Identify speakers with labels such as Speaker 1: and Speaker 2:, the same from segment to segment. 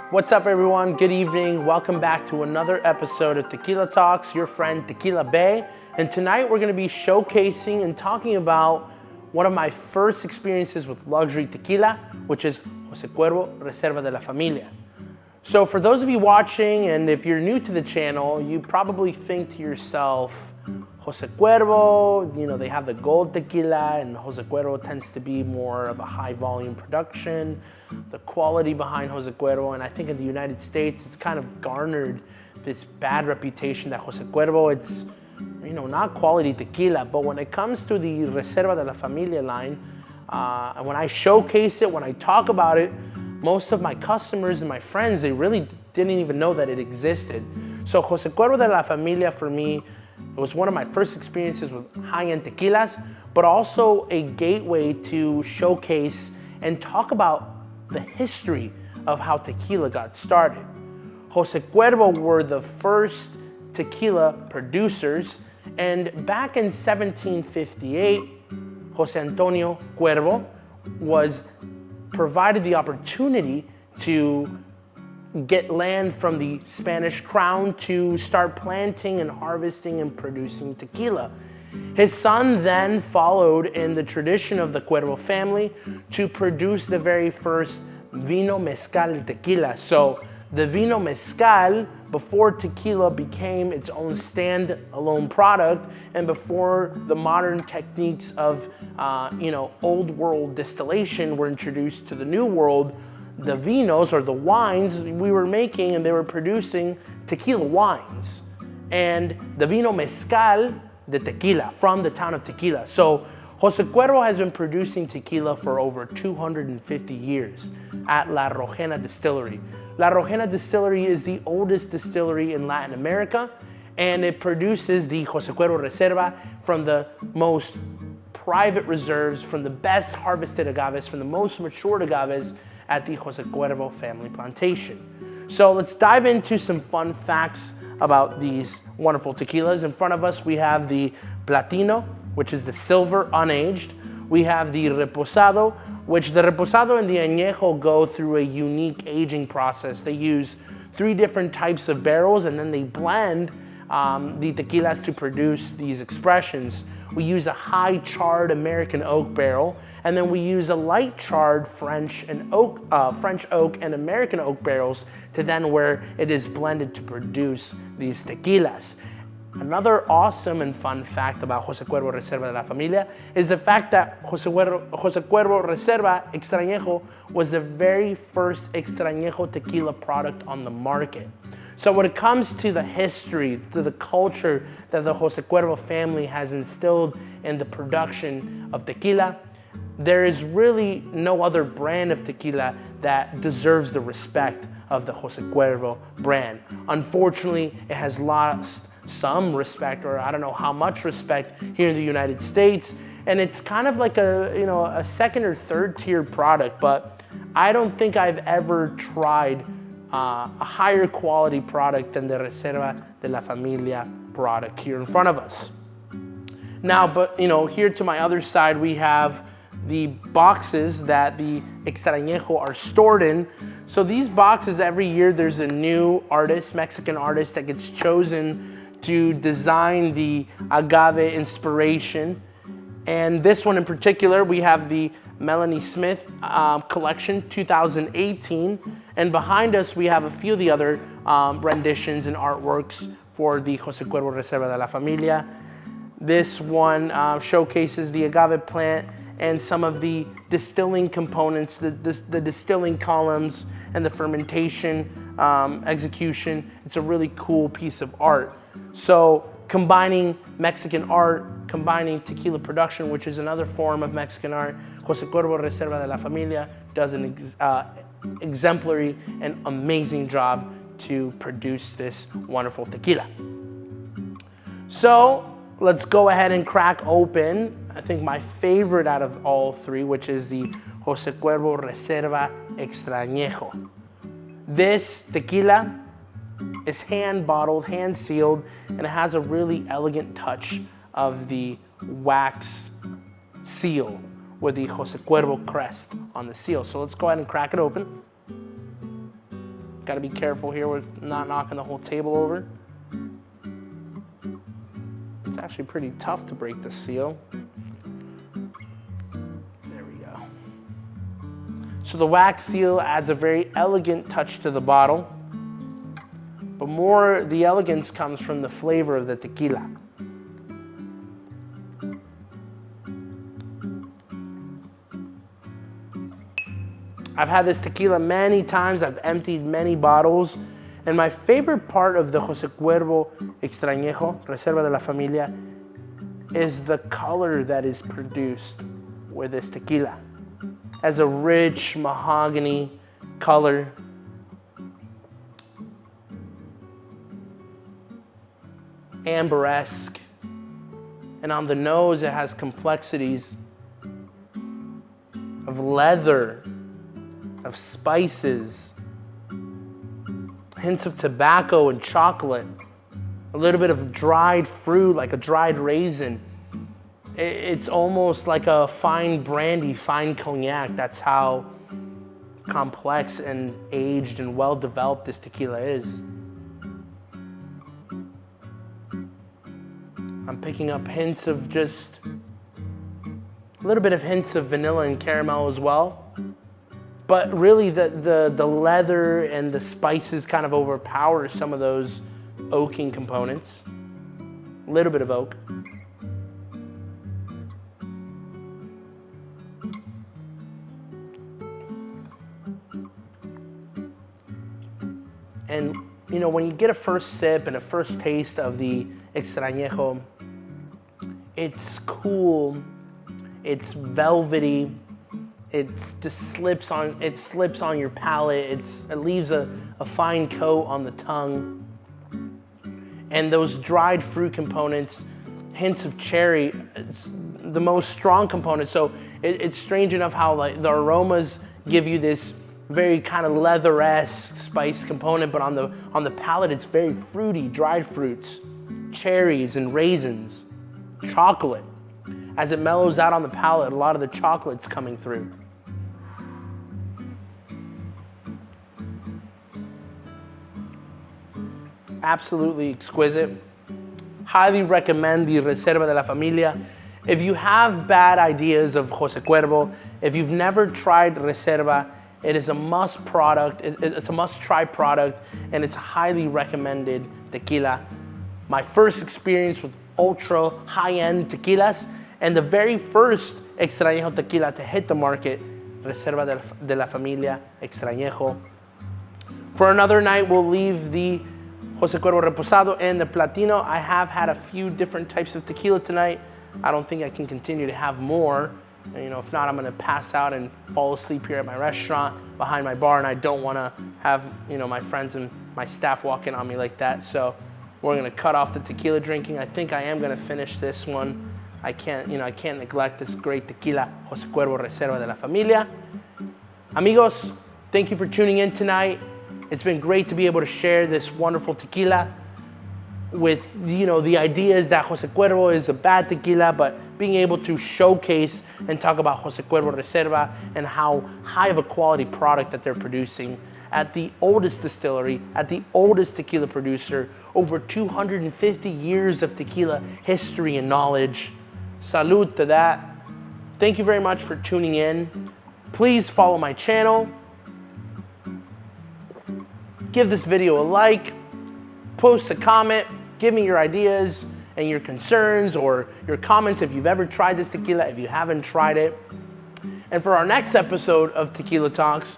Speaker 1: What's up, everyone? Good evening. Welcome back to another episode of Tequila Talks, your friend Tequila Bay. And tonight we're going to be showcasing and talking about one of my first experiences with luxury tequila, which is Jose Cuervo Reserva De La Familia. So for those of you watching, and if you're new to the channel, you probably think to yourself, Jose Cuervo, they have the gold tequila, and Jose Cuervo tends to be more of a high volume production. The quality behind Jose Cuervo, and I think in the United States, it's kind of garnered this bad reputation that Jose Cuervo, it's not quality tequila, but when it comes to the Reserva de la Familia line, and when I showcase it, when I talk about it, most of my customers and my friends, they really didn't even know that it existed. So Jose Cuervo de la Familia, for me, it was one of my first experiences with high-end tequilas, but also a gateway to showcase and talk about the history of how tequila got started. Jose Cuervo were the first tequila producers, and back in 1758, Jose Antonio Cuervo was provided the opportunity to get land from the Spanish crown to start planting and harvesting and producing tequila. His son then followed in the tradition of the Cuervo family to produce the very first vino mezcal tequila. So the vino mezcal, before tequila became its own stand-alone product, and before the modern techniques of old world distillation were introduced to the new world, the vinos, or the wines we were making, and they were producing tequila wines. And the vino mezcal, the tequila, from the town of Tequila. So Jose Cuervo has been producing tequila for over 250 years at La Rojena Distillery. La Rojena Distillery is the oldest distillery in Latin America, and it produces the Jose Cuervo Reserva from the most private reserves, from the best harvested agaves, from the most matured agaves at the Jose Cuervo family plantation. So let's dive into some fun facts about these wonderful tequilas. In front of us, we have the Platino, which is the silver unaged. We have the Reposado, which the Reposado and the Añejo go through a unique aging process. They use 3 different types of barrels, and then they blend the tequilas to produce these expressions. We use a high charred American oak barrel, and then we use a light charred French oak and American oak barrels to then where it is blended to produce these tequilas. Another awesome and fun fact about Jose Cuervo Reserva de la Familia is the fact that Jose Cuervo Reserva Extrañejo was the very first Extrañejo tequila product on the market. So when it comes to the history, to the culture that the Jose Cuervo family has instilled in the production of tequila, there is really no other brand of tequila that deserves the respect of the Jose Cuervo brand. Unfortunately, it has lost some respect, or I don't know how much respect, here in the United States, and it's kind of like a second or third tier product. But I don't think I've ever tried a higher quality product than the Reserva de la Familia product here in front of us. Now, but here to my other side, we have the boxes that the Extrañejo are stored in. So these boxes, every year there's a new artist, Mexican artist, that gets chosen to design the agave inspiration. And this one in particular, we have the Melanie Smith collection 2018. And behind us, we have a few of the other renditions and artworks for the Jose Cuervo Reserva de la Familia. This one showcases the agave plant and some of the distilling components, the distilling columns and the fermentation execution. It's a really cool piece of art. So combining Mexican art, combining tequila production, which is another form of Mexican art, Jose Cuervo Reserva de la Familia does an exemplary and amazing job to produce this wonderful tequila. So let's go ahead and crack open, I think, my favorite out of all 3, which is the Jose Cuervo Reserva Extrañejo. This tequila is hand bottled, hand sealed, and it has a really elegant touch of the wax seal with the Jose Cuervo crest on the seal. So let's go ahead and crack it open. Gotta be careful here with not knocking the whole table over. It's actually pretty tough to break the seal. There we go. So the wax seal adds a very elegant touch to the bottle, but more the elegance comes from the flavor of the tequila. I've had this tequila many times, I've emptied many bottles, and my favorite part of the Jose Cuervo Extrañejo, Reserva De La Familia, is the color that is produced with this tequila. As a rich mahogany color. Amberesque. And on the nose, it has complexities of leather, of spices, hints of tobacco and chocolate, a little bit of dried fruit, like a dried raisin. It's almost like a fine brandy, fine cognac. That's how complex and aged and well developed this tequila is. I'm picking up hints of just a little bit of hints of vanilla and caramel as well. But really the leather and the spices kind of overpower some of those oaking components. A little bit of oak. And you know, when you get a first sip and a first taste of the Extrañejo, it's cool, it's velvety, it just slips on your palate. It leaves a fine coat on the tongue. And those dried fruit components, hints of cherry, it's the most strong component. So it's strange enough how like the aromas give you this very kind of leather-esque spice component, but on the palate it's very fruity, dried fruits, cherries and raisins, chocolate. As it mellows out on the palate, a lot of the chocolate's coming through. Absolutely exquisite. Highly recommend the Reserva de la Familia. If you have bad ideas of Jose Cuervo, if you've never tried Reserva, it is a must product. It's a must-try product, and it's a highly recommended tequila. My first experience with ultra high-end tequilas, and the very first Extrañejo tequila to hit the market, Reserva de la Familia Extrañejo. For another night, we'll leave the Jose Cuervo Reposado and the Platino. I have had a few different types of tequila tonight. I don't think I can continue to have more. You know, if not, I'm gonna pass out and fall asleep here at my restaurant behind my bar, and I don't wanna have, you know, my friends and my staff walking on me like that. So we're gonna cut off the tequila drinking. I think I am gonna finish this one. I can't neglect this great tequila, Jose Cuervo Reserva de la Familia. Amigos, thank you for tuning in tonight. It's been great to be able to share this wonderful tequila with, you know, the ideas that Jose Cuervo is a bad tequila, but being able to showcase and talk about Jose Cuervo Reserva and how high of a quality product that they're producing at the oldest distillery, at the oldest tequila producer, over 250 years of tequila history and knowledge. Salud to that. Thank you very much for tuning in. Please follow my channel. Give this video a like, post a comment, give me your ideas and your concerns or your comments if you've ever tried this tequila, if you haven't tried it. And for our next episode of Tequila Talks,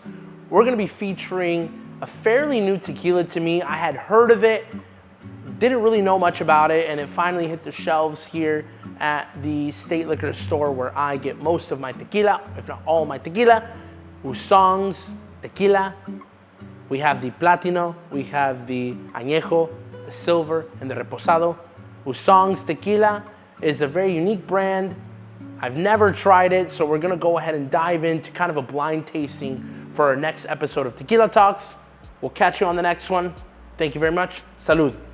Speaker 1: we're gonna be featuring a fairly new tequila to me. I had heard of it, didn't really know much about it, and it finally hit the shelves here at the State Liquor Store where I get most of my tequila, if not all my tequila. Usong's Tequila. We have the Platino, we have the Añejo, the Silver, and the Reposado. Usong's Tequila is a very unique brand. I've never tried it, so we're gonna go ahead and dive into kind of a blind tasting for our next episode of Tequila Talks. We'll catch you on the next one. Thank you very much. Salud.